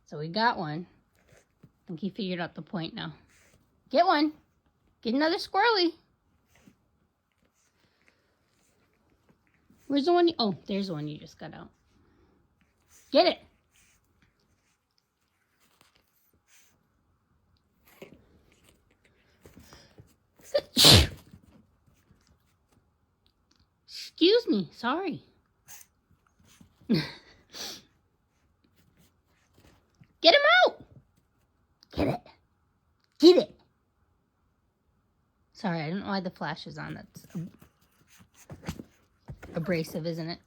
So we got one. I think he figured out the point now. Get one. Get another squirrely. Where's the one? Oh, there's the one you just got out. Get it. Excuse me. Sorry. Get him out. Get it. Get it. Sorry, I don't know why the flash is on. That's abrasive, isn't it?